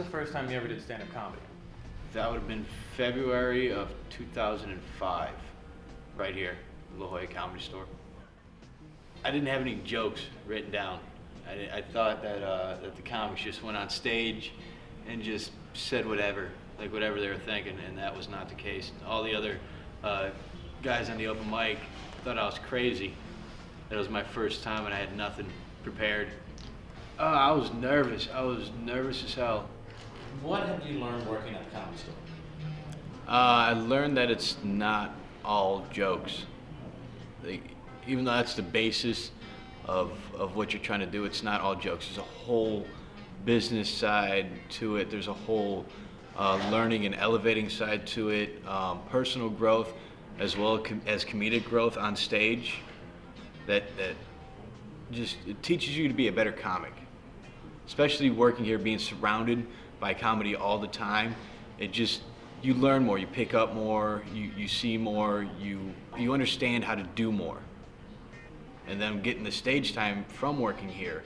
the first time you ever did stand-up comedy? That would have been February of 2005, right here, La Jolla Comedy Store. I didn't have any jokes written down. I thought that, that the comics just went on stage and just said whatever, like whatever they were thinking, and that was not the case. All the other guys on the open mic thought I was crazy. That was my first time and I had nothing prepared. I was nervous. I was nervous as hell. What have you learned working at the Comedy Store? I learned that it's not all jokes. Even though that's the basis of what you're trying to do, it's not all jokes. There's a whole business side to it. There's a whole learning and elevating side to it. Personal growth as well as comedic growth on stage. That just, it teaches you to be a better comic. Especially working here, being surrounded by comedy all the time, you learn more, you pick up more, you see more, you understand how to do more. And then getting the stage time from working here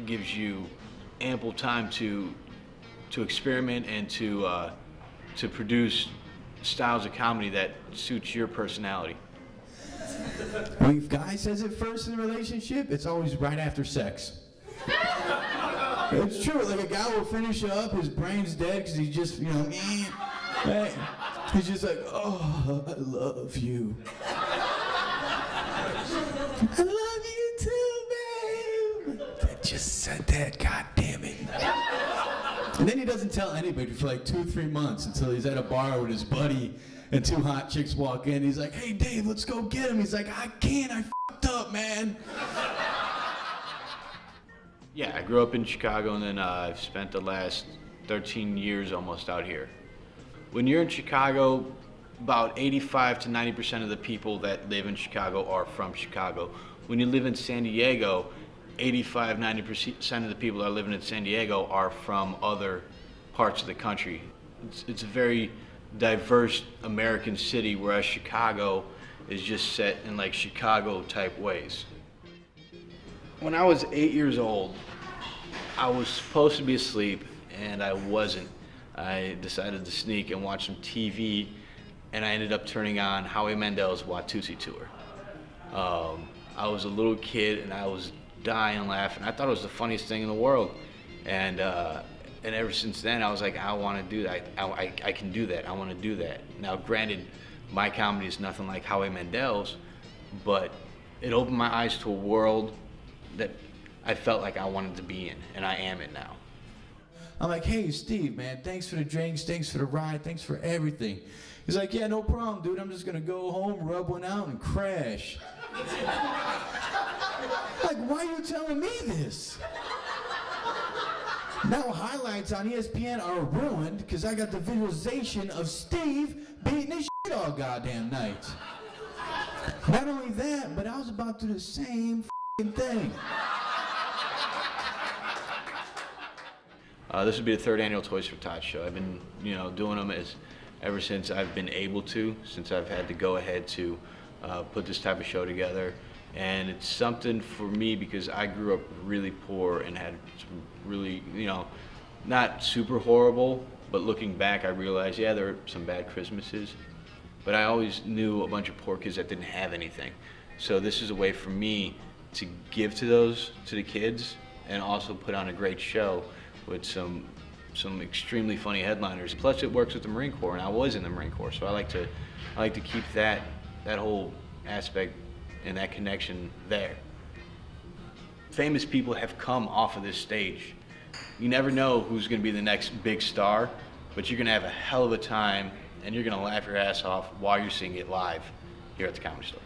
gives you ample time to experiment and to produce styles of comedy that suits your personality. When a guy says it first in a relationship, it's always right after sex. It's true, like a guy will finish up, his brain's dead because he's just, you know, he's just like, oh, I love you. I love you too, babe. I just said that, god damn it. And then he doesn't tell anybody for like 2-3 months until he's at a bar with his buddy and 2 hot chicks walk in. He's like, hey Dave, let's go get him. He's like, I can't, I fucked up, man. Yeah, I grew up in Chicago and then I've spent the last 13 years almost out here. When you're in Chicago, about 85 to 90% of the people that live in Chicago are from Chicago. When you live in San Diego, 85, 90% of the people that are living in San Diego are from other parts of the country. It's a very diverse American city, whereas Chicago is just set in like Chicago type ways. When I was 8 years old, I was supposed to be asleep and I wasn't. I decided to sneak and watch some TV and I ended up turning on Howie Mandel's Watusi Tour. I was a little kid and I was dying laughing. I thought it was the funniest thing in the world. And ever since then I was like, I want to do that. I can do that. I want to do that. Now granted, my comedy is nothing like Howie Mandel's, but it opened my eyes to a world that I felt like I wanted to be in, and I am it now. I'm like, hey, Steve, man, thanks for the drinks, thanks for the ride, thanks for everything. He's like, yeah, no problem, dude. I'm just going to go home, rub one out, and crash. Like, why are you telling me this? Now highlights on ESPN are ruined because I got the visualization of Steve beating his shit all goddamn night. Not only that, but I was about to do the same thing. This would be the 3rd annual Toys for Tots show. I've been, doing them ever since I've been able to, since I've had to go ahead to put this type of show together. And it's something for me because I grew up really poor and had some really, not super horrible, but looking back I realized, yeah, there were some bad Christmases, but I always knew a bunch of poor kids that didn't have anything. So this is a way for me to give to the kids and also put on a great show with some extremely funny headliners. Plus it works with the Marine Corps, and I was in the Marine Corps, so I like to keep that whole aspect and that connection there. Famous people have come off of this stage. You never know who's gonna be the next big star, but you're gonna have a hell of a time and you're gonna laugh your ass off while you're seeing it live here at the Comedy Store.